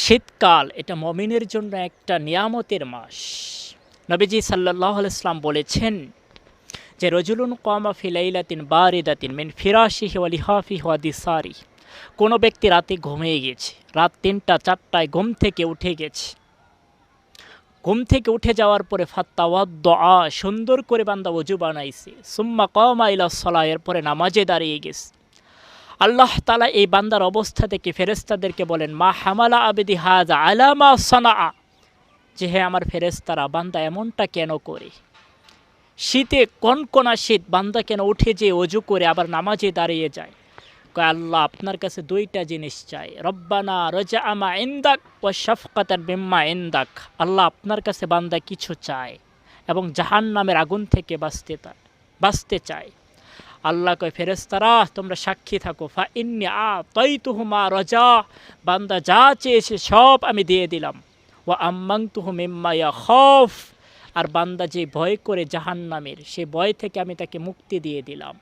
শীতকাল এটা মুমিনের জন্য একটা নিয়ামতের মাস। নবীজি সাল্লাল্লাহু আলাইহি ওয়াসাল্লাম বলেছেন যে রজুলুন কামা ফি লাইলাতিন বারিদাতিন মিন ফিরাশিহি ওয়া লিহাফিহি ওয়া দিসারিহি, কোনো ব্যক্তি রাতে ঘুমিয়ে গেছে, রাত ৩টা ৪টায় ঘুম থেকে উঠে গেছে। ঘুম থেকে উঠে যাওয়ার পরে ফাত্তাওয়াদ্দা, সুন্দর করে বান্দা ওযু বানাইছে, সুম্মা কামা ইলা সলাহ, এরপরে নামাজে দাঁড়িয়ে গেছে। আল্লাহ তাআলা এই বান্দার অবস্থা থেকে ফেরেশতাদেরকে বলেন, মা হামালা আবদি হাযা আলা মা সানাআ, যে হে আমার ফেরেশতারা, বান্দা এমনটা কেন করে? শীতে কনকনা শীত, বান্দা কেন উঠে যে ওযু করে আবার নামাজে দাঁড়িয়ে যায়? কয়, আল্লাহ আপনার কাছে দুইটা জিনিস চাই, রব্বানা রাজা মা ইনদাক ওয়া শাফকাতান মিম্মা ইনদাক। আল্লাহ আপনার কাছে বান্দা কিছু চায় এবং জাহান্নামের আগুন থেকে বাঁচতে চায়। আল্লাহ কয়, ফেরেশতারা তোমরা সাক্ষী থাকো, ফা ইন্নী আতাইতুহু মা রাজা, বান্দা যা চেয়েছে সব আমি দিয়ে দিলাম। ওয়া আম্মানতুহু মিম্মা ইয়াখাফ, আর বান্দা যে ভয় করে জাহান্নামের, সে ভয় থেকে আমি তাকে মুক্তি দিয়ে দিলাম।